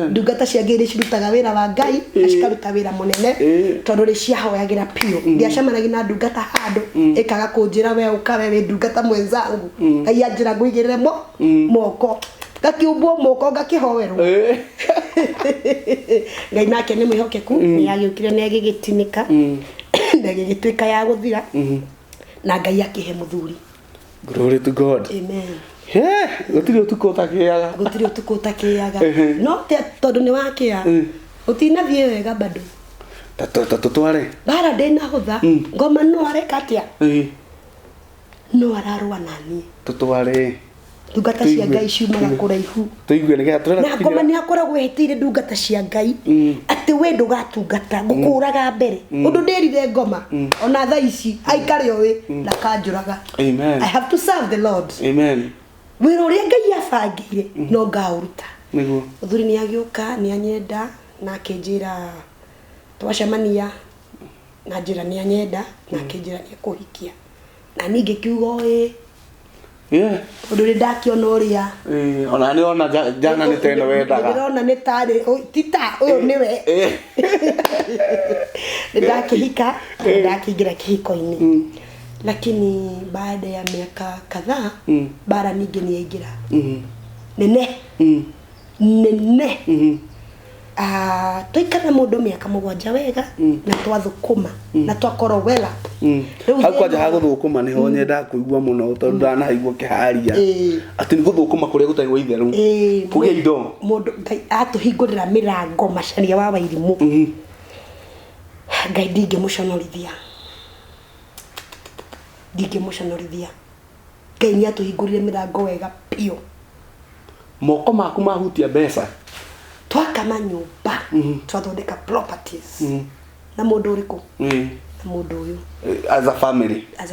S1: ndungata cia Ngai cirutaga wira wa Ngai na cikaruta wira munene tondu ri ciahoyagira pio ndiacemanagia na ndungata handu ikaga kunjira we ukawe we ndungata mwenzangu Ngai anjira nguigirire moko gakiumbwo moko gakihowerwo Ngai nake ni mwihokeku ni agiukire ni agigitinika na gigituika ya guthira na Ngai akihe muthuri
S2: glory to God
S1: amen
S2: gutiri utuko utakiaga
S1: no te tondu ni wakia utinathie wega bado
S2: tutware
S1: bara ndina hutha ngoma no areka atia no ararwa nani
S2: tutware
S1: ndungata cia Ngai ciumaga kuraihu
S2: tuigue ni gatura
S1: na ngoma ni akoragwo ehitire ndungata cia Ngai ati we ndugatungata ngukuraga mbere undu ndirire ngoma ona tha ici aikare owe na kanjuraga
S2: amen
S1: I have to serve the Lord
S2: amen
S1: wira uria Ngai abangire no ngauruta
S2: niguo
S1: uthuri ni agiuka ni anyenda na akinjira twacemania na njira ni anyenda na akinjira ni kuhikia na ningi kiugo Undu ri ndakiona uria
S2: ona ni ona jana ni teno wendaga
S1: ndirona ni tari tita uyu niwe ndakihika ndakiingira kihiko-ini lakini baada ya miaka kadhaa bara nyingi niyaingira nene tuikara mundu miaka mugwanja wega na twathukuma na twakoro well up
S2: hakwaja haguthukuma niho nyenda kuigua muno tondu ndanaigua kiharia ati ni guthukuma kuria gutaigwa itheru kugia indo
S1: mundu ngai atuhingurira mirango macaria wa wairimu ngai ndingimuconorithia ngai ni atuhingurire mirango wega pio
S2: moko maku mahutia mbeca
S1: twakama nyumba twathondeka properties na mundu uriku na mundu uyu
S2: as a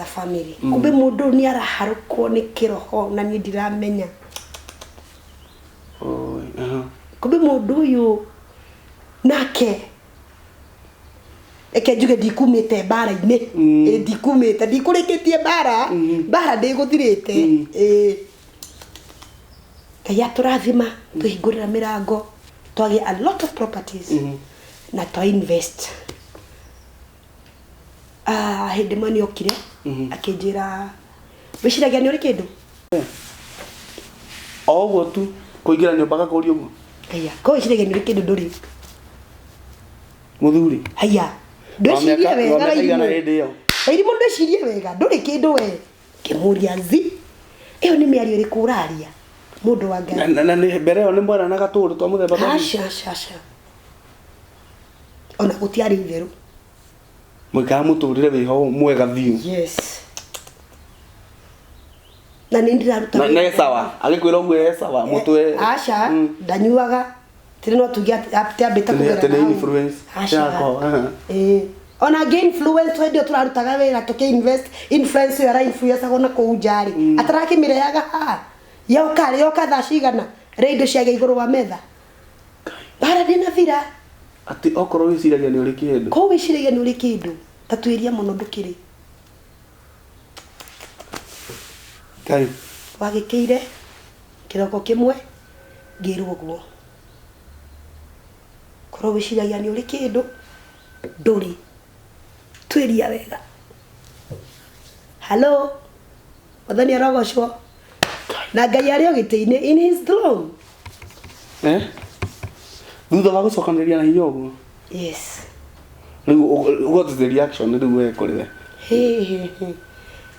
S2: family
S1: kumbe mundu ni araharukwo ni kiroho na ni ndiramenya kumbe mundu uyu nake eke njuge ndikumite bara-ini ndikumite ndikurikitie bara ndiguthirite ngai aturathima tuhingurira mirango twage a lot of properties na twa invest hindi mani okire akinjira wiciragia ni uri kindu
S2: oguo tu kuingira nyumba gakuri uguo
S1: aya ko wiciragia ni uri kindu nduri
S2: muthuri
S1: aya ndwicirie wega wairimu ndwicirie wega nduri kindu we kimuria nzi iyo ni miario iriku uraria mundu wa Ngai
S2: na ni mbere yo ni mwera na gaturu twa muthemba
S1: asha ona gutiari itheru
S2: mwika muturire wiho mwega thiu
S1: yes na ni ndiraruta
S2: na sawa agikwira uguo sawa mutwe
S1: asha ndanyuaga tiri no tugia apita kugera
S2: na influence yako
S1: ona gain influence wedio turarutaga wira tuki invest influence yara influence agona ku njari ataraki mireaga yoka thaa cigana reindo ciage iguru wa metha bara ndina thira
S2: ati okoro wiciragia ni uri kindu
S1: ko wiciragia ni uri kindu tatuiria muno ndukiri
S2: kai
S1: wagikiire kiroko kimwe ngirwo guo koro wiciragia ni uri kindu nduri twiria wega hello wathani arogocwo na ngai ari ogite-ini in his throne
S2: thutha wa gucokanĩrĩria na hinya ũguo
S1: yes
S2: what is the reaction rĩu wekorire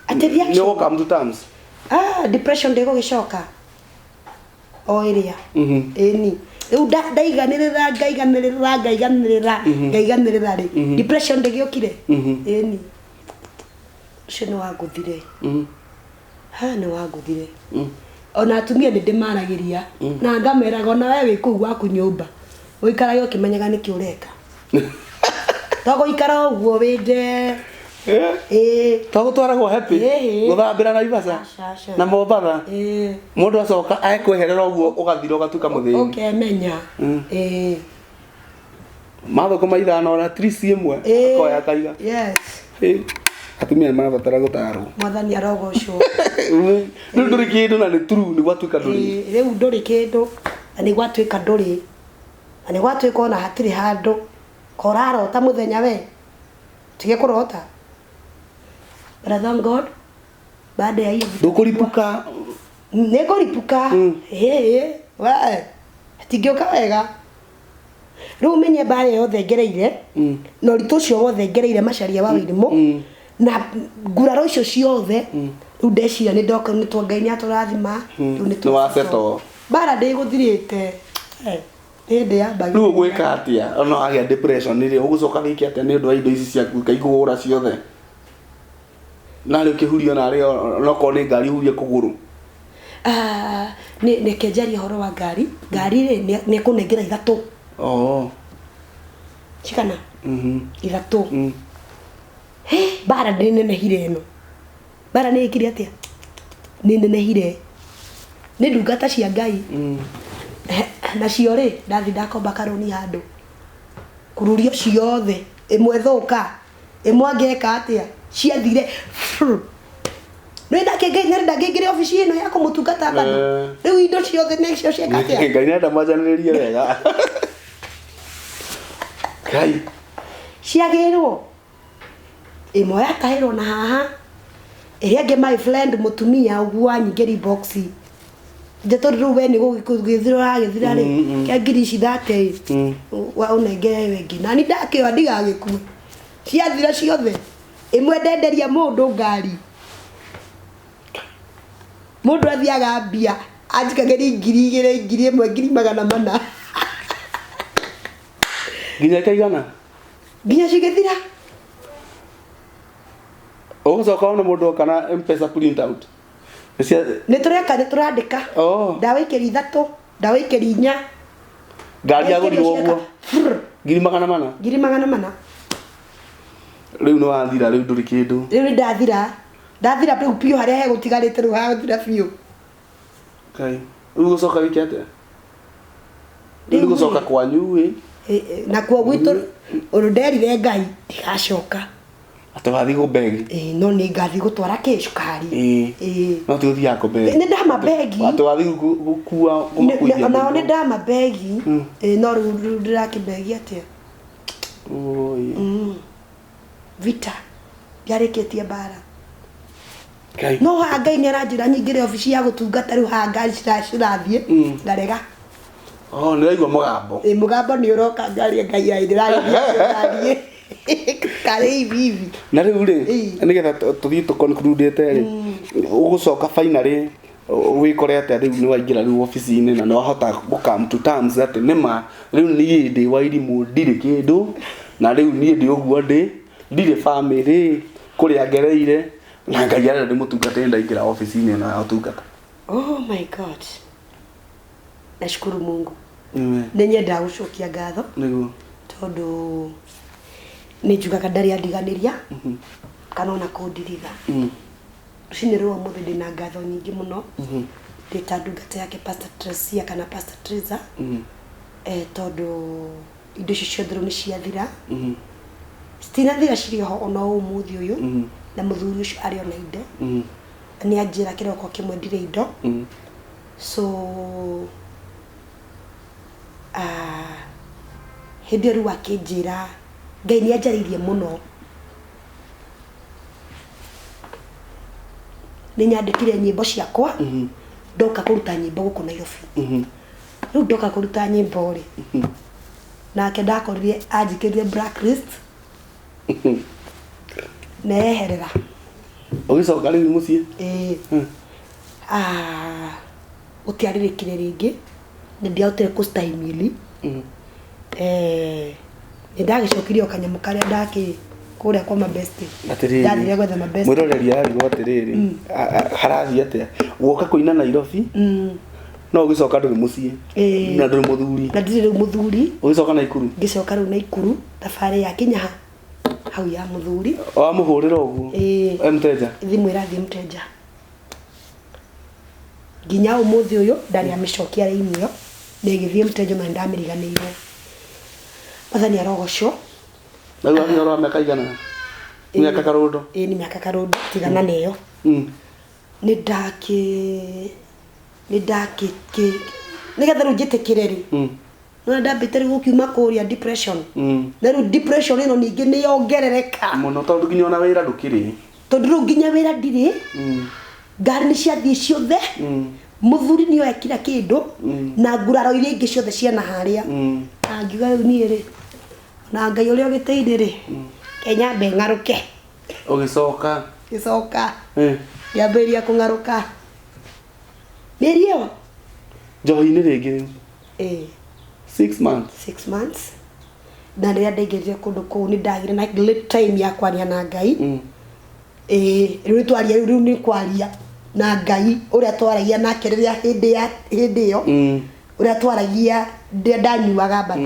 S1: ati reaction
S2: no come to terms
S1: depression ndĩgũgĩcoka o iria ĩni rĩu ngaiganĩrĩra rĩ depression ndĩgĩũkire ĩni ũcio nĩ wangũthire nĩ wangũthire ona atumia ndĩmaragĩria na ngameraga ona wewe wĩ kũu gwaku nyũmba ũikarage ũkĩmenyaga nĩkĩ ũreka togũikara ũguo wĩnde
S2: togũtwaragwo happy gũthambĩra na Naivasha na Mombatha mũndũ acoka ekweherera ũguo ũgathira ũgatuĩka mũthĩni
S1: ũkemenya
S2: mathũkũma ithano na trisi ĩmwe akoya akaiga atumia marabatara gũtarwo
S1: mwathani arogocwo
S2: rĩu ndũrĩ kĩndũ na nĩ true nĩ gwatuĩka ndũrĩ
S1: rĩu ndũrĩ kĩndũ na nĩ gwatuĩka ndũrĩ na nĩ gwatuĩka ona hatirĩ handũ korarota mũthenya we tige kũrota but thank God baada ya hiyo
S2: ndũkũripuka
S1: nĩngũripuka we hatingĩũka wega rĩu menye mbara yothe ngereire na ũritũ ũcio wothe ngereire macaria wa wĩrimũ na nguraro icio ciothe rĩu ndeciria nĩ ndoka nĩ twa Ngai nĩ atũrathima rĩu nĩ
S2: twasetwo
S1: mbara ndĩgũthirĩte hĩndĩ ya mbagi
S2: rĩu ũgwĩka atĩa ona wagĩa depression rĩ ũgũcoka wĩke atĩa nĩ ũndũ wa indo ici ciaku kaigũgũra ciothe na rĩu kĩhurio narĩ onokorwo nĩ ngari ũhurie kũgũrũ
S1: nĩ kenjaria ũhoro wa ngari rĩ nĩ ekũnengera ithatũ cikana ithatũ bara nĩ nenehire ĩno bara nĩ ĩkire atĩa nĩ nenehire nĩ ndungata cia Ngai nacio rĩ ndathi ndakomba karũni handũ kururio ciothe ĩmwe thũka ĩmwe angĩka atĩa ciathire no ndake ngai nenda ngingire office ino ya kumutungata bado riu indo ciothe nä cio ciekatia
S2: ngai nenda majanĩrĩrie wega kai
S1: ciagirwo imwe yakahirwo na haha ĩrĩa ngĩ my friend mutumia ũguo anyingĩri boxi ndeto rĩu we nĩ gũgĩthira rĩ kĩa ngiri ici 30 wa unengere wengi na nĩ ndakĩoa ndigagĩkue ciathira ciothe imwe ndenderia mũndũ ngari mũndũ athiaga mbia anjikagĩri ngiri 2 ngiri 1 ngiri 400
S2: nginya kaigana
S1: nginya cigĩthira
S2: ũgũcoka ona mũndũ kana M-Pesa print out
S1: nĩ tũrandĩka ndawa ikĩri 3 ndawa ikĩri 4
S2: ngari yagũrirwo ũguo ngiri 400 rĩu nĩ wathira rĩu ndũrĩ kĩndũ
S1: rĩu ndathira rĩu piũ harĩa hegũtigarĩte rĩu hagũthira piũ
S2: kai rĩu gũcoka wĩke atĩa rĩu gũcoka kwanyu
S1: na kwa gwitũ ũrũnderire ngai ndigacoka
S2: atwathi gũbegi
S1: no nĩ ngathi gũtwara kĩcukari
S2: no tũthiaga kũbegi
S1: nĩ ndama begi
S2: atwathi gũkua kũmakuithia
S1: onao nĩ ndama begi no rĩu ndĩrakĩbegi atĩa vita ndiarĩkĩtie mbara no haha ngai nĩ aranjĩra nyingĩre obici ya gũtungata rĩu haha ngari cirathiĩ ngarega
S2: nĩ raigua mũgambo
S1: mũgambo nĩ ũroka ngari ngai ai ndĩrathiĩ kare hivi
S2: na rĩu rĩ nĩgetha tũthiĩ tũconclude-te rĩ ũgũcoka finally wĩkorete rĩu nĩ waingĩra rĩu ofici-inĩ na nĩ wahota come to terms atĩ nĩma rĩu niĩ ndĩ Wairimũ ndirĩ kĩndũ na rĩu niĩ ndĩ ũguo ndirĩ family kũrĩa ngereire na ngai arenda ndĩmũtungate ndaingĩra ofici-inĩ ĩno ya ũtungata.
S1: Oh my god, nashukuru Mungu nĩ nyenda gũcokia ngatho
S2: nĩguo
S1: tondũ nĩ njugaga ndarĩ andiganĩria kana ona kũndiritha rũcinĩ rũu ũmũthĩ ndĩna ngatho nyingĩ mũno ndĩ ta ndungata yake Pastor Tresia kana Pastor Teresa tondũ indo icio ciothe rĩu nĩ ciathira citinathira cirĩ ho ona ũmũthĩ ũyũ na mũthuri ũcio arĩ ona indo nĩ anjĩra kĩroko kĩmwe ndirĩ indo so hĩndĩ rĩu akĩnjĩra ngai nĩ anjarĩirie mũno nĩ nyandĩkire nyĩmbo ciakwa ndoka kũruta nyĩmbo gũkũ Nairobi rĩu ndoka kũruta nyĩmbo rĩ nake ndakorire anjĩkĩrire blacklist na eherera
S2: ũgĩcoka rĩu mũciĩ
S1: gũtiarĩrĩkire rĩngĩ nĩ ndiahotire kũstahimili nĩ ndagĩcokirie o kanyamũ karĩa ndakĩ kũrĩa kwa mabesti ndathire gwetha mabesti
S2: mwĩroreri arigwo atĩrĩrĩ harathiĩ atĩa guoka kũina Nairobi no ũgĩcoka ndũrĩ mũciĩ na ndũrĩ mũthuri
S1: na ndirĩ rĩu mũthuri
S2: ũgĩcoka Naikuru
S1: ngĩcoka rĩu Naikuru thabarĩ ya kinya hau ya mũthuri
S2: wamũhũrĩra ũguo Mteja
S1: thimũ ĩrathiĩ Mteja nginya ũmũthĩ ũyũ ndarĩ amĩcokia raini ĩyo na ĩgĩthiĩ Mteja na ndamĩriganĩirwo Mathani arogocwo
S2: na rĩu arĩ ora mĩaka igana mĩaka karũndo
S1: nĩ mĩaka karũndo tigana nayo nĩ nĩgetha rĩu njĩtĩkĩre rĩ no ndambĩte rĩu gũkiuma kũrĩa depression na rĩu depression ĩno ningĩ nĩ yongerereka
S2: mũno tondũ nginya ona wĩra ndũkĩrĩ
S1: tondũ rĩu nginya wĩra ndirĩ ngari nĩ ciathiĩ ciothe mũthuri nĩ oya kila kĩndũ na nguraro iria ingĩ ciothe ciana harĩa angiuga rĩu niĩ rĩ na ngai ũrĩa ũgĩteithĩ rĩ Kenya ng'arũke
S2: ũgĩcoka
S1: ngĩambĩrĩria kũng'arũka mĩeri ĩyo
S2: njohi-inĩ rĩngĩ rĩu 6
S1: months na rĩrĩa ndaingĩrire kũndũ kũu nĩ ndagire na time ya kwaria na ngai rĩu nĩ kwaria na ngai ũrĩa twaragia nake rĩrĩa hĩndĩ ĩyo ũrĩa twaragia ndanyuaga bado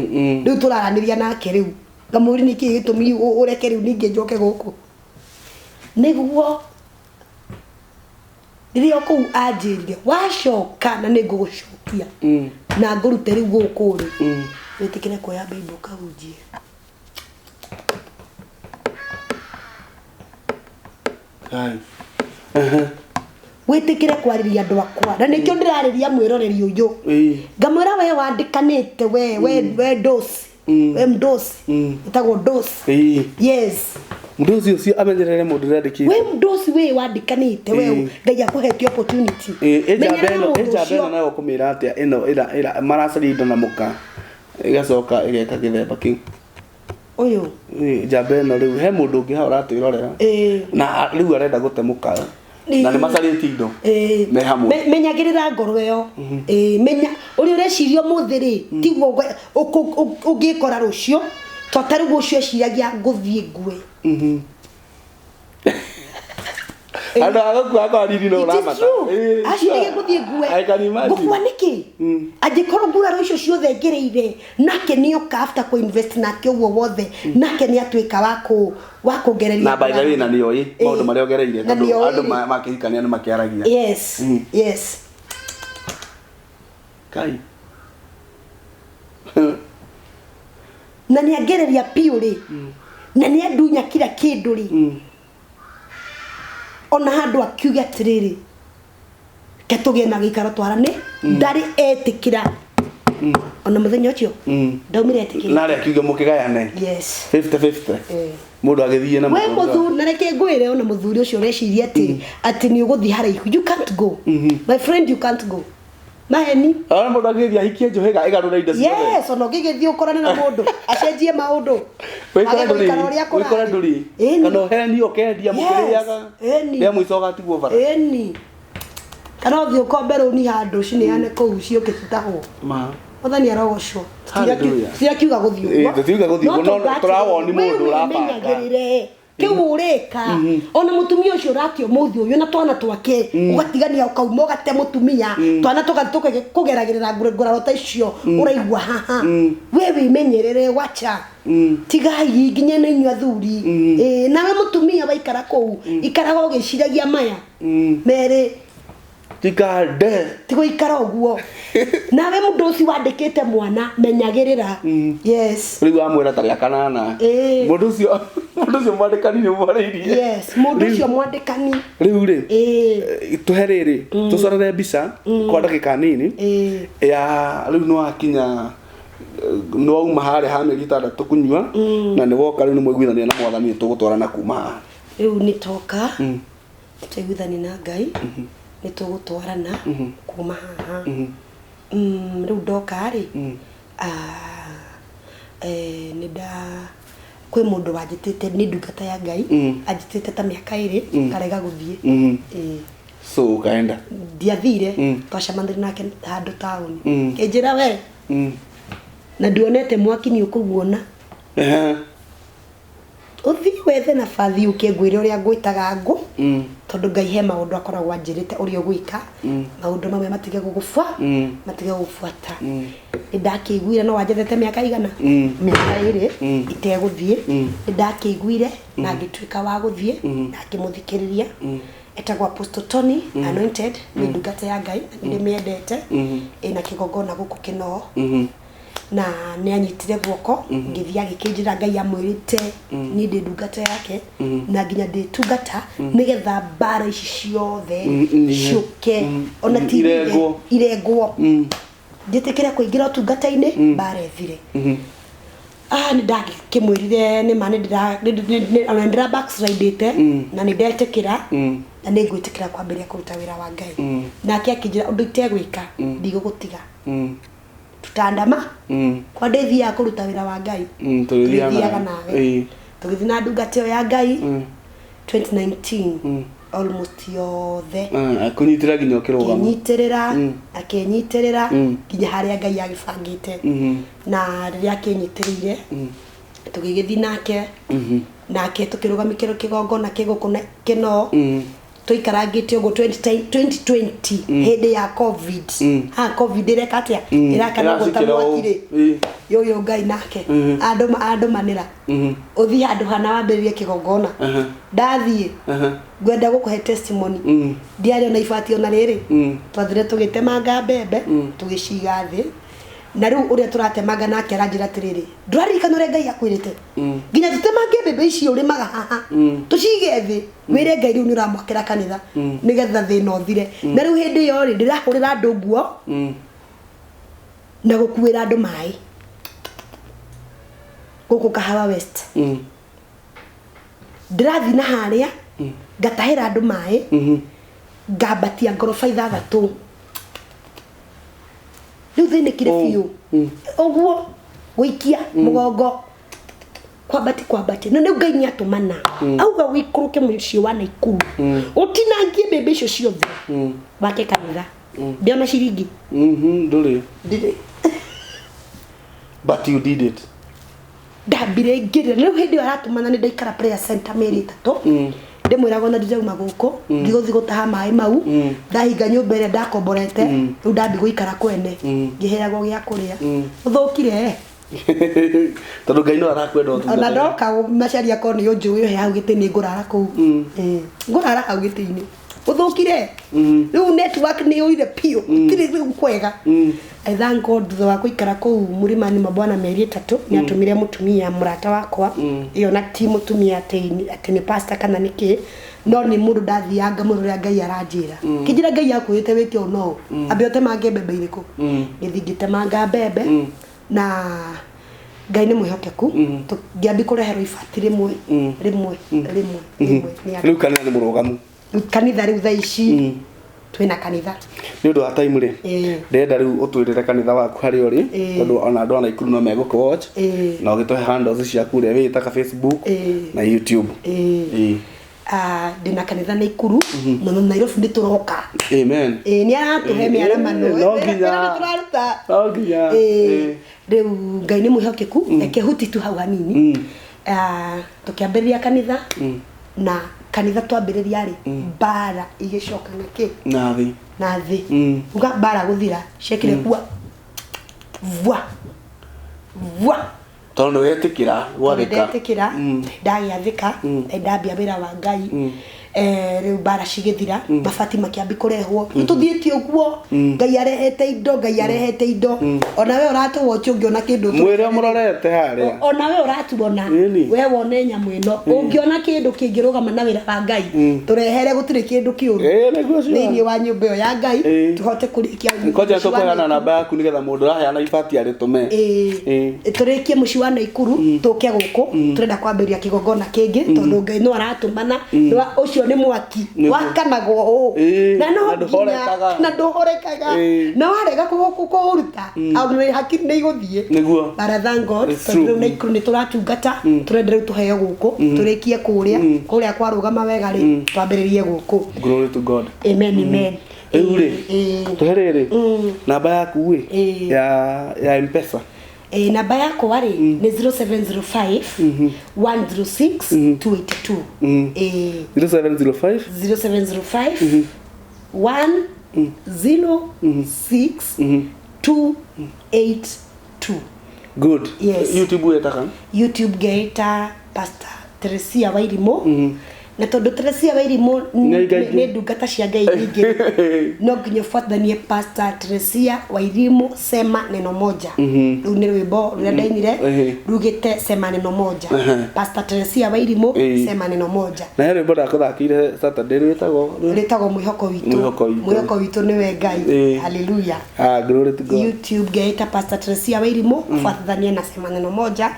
S1: rĩu tũraranĩria nake rĩu ngamũũria nĩkĩ gĩtũmi ũreke rĩu ningĩ njoke gũkũ nĩguo rĩrĩa kũu anjĩrire wacoka na nĩ ngũgũcokia na ngũrute rĩu gũkũ rĩ wĩtĩkĩre kuoya Bible kahunjie witikire kwariria andu akwa na nikio ndirariria mwiroreri uyu ngamwira we wandikanite we dosi we mdosi itago dosi yes
S2: mdosi ucio amenyerere mundu randikite
S1: we mdosi we wandikanite we ngai akuhete opportunity
S2: ejabeno nayo kumira atia ino maracari indo na muka igacoka igeka githemba kiu
S1: uyu
S2: jabeno riu he mundu ungi ha uratwirorera na riu arenda gutemuka na ni macarĩtie indo me hamwe
S1: menyagirira ngoro yo menya uri urecirio muthiri tiguo ungikora rucio to tari gucio ciragia nguthie ngwe
S2: Ada aku ariri no ramata
S1: ashirige nguthie ngwe gukwa niki angikoro ngura rucio ciothe ngereire nake nioka after ku invest nake uwo wothe nake ni atwika wako gereria
S2: na by the way na nioi maundu maria ogereire tondu andu makihikania ni makiaragia
S1: yes yes
S2: kai
S1: na ni agereria piuri na ni andunya kila kindu ri ona handu akiuga atiriri ketuge na gikaro twarane ndari etikira ona muthenya ucio ndaumire etikira
S2: na ri akiuga mukigayane
S1: yes
S2: 50-50 mundu agithie na
S1: we muthuri na reke ngwire ona muthuri ucio ureciria ati ni uguthi haraihu you can't go my friend you can't go maheni
S2: ona mundu agithia hikie njohega igarura indo cio
S1: yes ona ngigithia ukorane na mundu acenjie maundu
S2: wikora nduri kana heni okendia mukiriaga ya mwico gatigwo bara
S1: eni kana othi ukombero ni handu cineane kou cio kicitaho muthani arogocwo tiakiuga guthio
S2: tiakiuga guthio no turawoni mundu urabanga
S1: kiurika ona mutumia ucio ratio muthi uyu na twana twake ugatigania ukauma ugate mutumia twana tugatuke kugeragirira nguraro ta icio uraigwa haha we wimenyerere wacha tigai nginya na inyu athuri nawe mutumia waikara kou ikaraga ugiciragia maya mere
S2: tikade
S1: tigo ikara uguo nawe mundu uci wandikite mwana menyagirira yes
S2: riu amwira taria kanana mundu ucio mwandikani ni mwaririe
S1: yes mundu ucio mwandikani
S2: riu ri tuheriri tucorere mbica kwa dakika nini ya riu no akinya no uma hare ha meri tandatu kunyua na ni woka riu ni mwiguithania na mwathani tugutwarana kuma
S1: riu ni toka tuiguithania na Ngai ni tugutwarana kuma haha riu ndoka ri ni da kwe mundu wajitite ni ndungata ya Ngai ajitite ta miaka iri karega guthie
S2: so kaenda
S1: ndiathire twacemanirie nake handu tauni kinjira we na ndionete mwaki ni ukuguona uthi wethe na fathi ukengwire uria ngwitaga ngo tondu Ngai he maundu akoragwo anjirite uria gwika maundu mamwe matige gugufwa matige gufuata ndakiguire no wanjethete miaka igana miaka iri iteguthie ndakiguire na ngituika wa guthie na ngimuthikiriria etagwa Apostle Tony Anointed ni ndungata ya Ngai ni miendete ina kigongona guku kino na ni anyitire guoko ngithia gikinjira Ngai amwirite ni ndi ndungata yake na nginya ndi tungata nigetha bara ici ciothe ciuke ona iregwo nditikire kuingira tungata-ini bara ethire ni ndakimwirire ni mani ndira backslide na ni ndetikira na ni ngwitikira kwambiria kuruta wira wa Ngai nake akinjira undu itegwika ndigugutiga tutandama kwa ndethia kuruta wira wa Ngai tuthiaga nawe tugithi na ndungata ya Ngai 2019 almost yothe
S2: akunyitira nginya ukirugama
S1: akenyitirira nginya haria Ngai agibangite na riria akenyitirire tugigithi nake tukirugamikira kigongona kigukuna kino tuikarangite ugo 2020 hede ya covid covid irekatia irakana gutamwakire yo Ngai nake andu manira uthi handu hana wambiririe kigongona ndathie gwenda gukuhe testimony ndiario na ifati ona riri twathire tugitemanga mbembe tugiciga thi na riu uria turatemanga nake aranjira atiriri ndurarikana uria Ngai akwirite nginya tutemange mbembe ici urimaga haha tucige thi wire Ngai riu ni uramwakira kanitha nigetha thina uthire na riu hindi yo ri ndirahurira andu nguo na gukuira andu mai guku Kahawa West ndirathi na haria ngatahira andu mai ngabatia ngorofa 6 riu thine kire biu oguo guikia mugongo kwabati no riu Ngai niatumana auga wikuruke muci wa Naikuru utinangie mbembe icio ciothe wake kanitha ndiona ciringi
S2: nduri but you did it
S1: ndambire ngirira riu hindi aratumana ni ndaikara prayer center meri 3 ndimwirago na ndijauma guko ndiguthi gutaha mai mau ndahinga nyumba ire ndakomborete riu ndambi guikara kwene ngiheagwo gia kuria uthukire
S2: tondu Ngai no arakwenda utu
S1: ona ndoka macaria ko ni unjui he hau gitini ngurara ku ngurara hau gitini uthukire riu network ni uire pio tiri riu kwega I thank God thutha wa kuikara ku murimani mabwana meri 3 ni atumire mutumia murata wakwa iyo na ti mutumia atini pastor kana niki no ni mundu ndathianga mundu ria Ngai aranjira kijira Ngai akwite witio no ambe otemange mbembe iriku ngithingite manga mbembe na Ngai ni muhokeku ngiambi kureherwo ibati rimwe
S2: riu kanitha ni murugamu
S1: kanitha riu thaici twina kanitha
S2: ni undu wa time ri ndenda riu utwirire kanitha waku hari uri tondu ona andu ana Ikuru no meguku watch na ugituhe handles ciaku ria witaka Facebook na YouTube
S1: ndina kanitha na Ikuru no Nairobi ndi turoka
S2: amen
S1: ni aratuhe miarama no turaruta riu Ngai ni muhokeku ekehuti tu hau hanini tukiambiriria kanitha na kanitha twambiriria ri bara igicoka niki na thi uga bara guthira cekire vwa
S2: tondu wetikira gwathika
S1: ndagiathika ndambia wira wa Ngai riu bara cigithira mabati makiambi kurehwo tuthiitie uguo Ngai arehete indo ona we uratuwatch ungiona kindu
S2: mwire murorete haria
S1: ona we uratuona we wone nyamu ino ungiona kindu kingirugama na wira wa Ngai turehere gutire kindu kiuru ni wa nyumba yo ya Ngai tuhote kurikia
S2: koja tukoyana namba yaku nigetha mundu raheana ibati aritume
S1: turikie muci wa Naikuru tuke guku turenda kwambiria kigongona kingi tondu Ngai no aratumana no ucio ni mwaki wakanagwo na no nduhorekaga no arega kuruta au ni hakiri ni iguthie
S2: niguo
S1: thank God tondu Naikuru ni turatungata turenda riu tuheo guku turikie kuria kwarugama wega ri twambiririe guku
S2: glory to God
S1: amen
S2: uri tuherere namba yaku wi ya M-Pesa
S1: namba yako ari ni 0705 106 282
S2: 0705
S1: 106 282
S2: good
S1: yes. YouTube Geita Pastor Teresia Wairimo na tondu Teresia Wairimo ni ndungata cia Ngai nyingi no nginya fuatanie Pastor Teresia Wairimo sema neno moja riu ni rwimbo ruria ndainire rugite sema neno moja Pastor Teresia Wairimo sema neno moja
S2: na rwimbo ndakuthakire Saturday
S1: rwitagwo mwihoko witu niwe Ngai hallelujah
S2: glory to God
S1: YouTube Geita Pastor Teresia Wairimo fuatanie na sema neno moja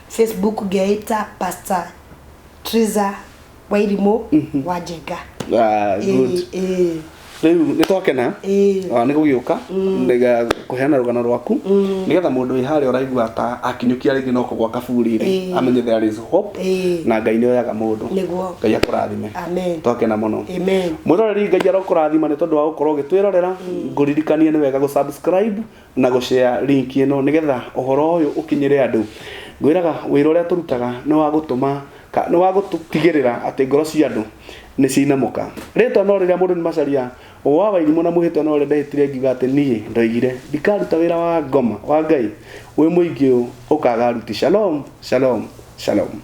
S1: Facebook Geita Pastor Triza Wairimo Wajega
S2: good riu nitwakena ni gugiuka ndega kuheana rugano rwaku nigetha mundu wi hari uraigua ta akinyukia ringi no kugwa kaburi amenye there is hope na Ngai ni oyaga mundu Ngai akurathime
S1: amen
S2: twakena muno
S1: amen
S2: mwiroreri Ngai arokurathima ni tondu wa gukorwo gitwirorera nguririkanie ni wega gusubscribe na gushare link ino nigetha uhoro uyu ukinyire andu ngwiraga wira uria turutaga no wa gutuma no wa gutigirira ati ngoro cia andu ni cinamuka ritwa no riria mundu ni macaria wa Wairimo na muhitwa no renda hitire ngiuga ati nie ndoigire ndikaruta wira wa ngoma wa Ngai wi muingi ukaga ruti shalom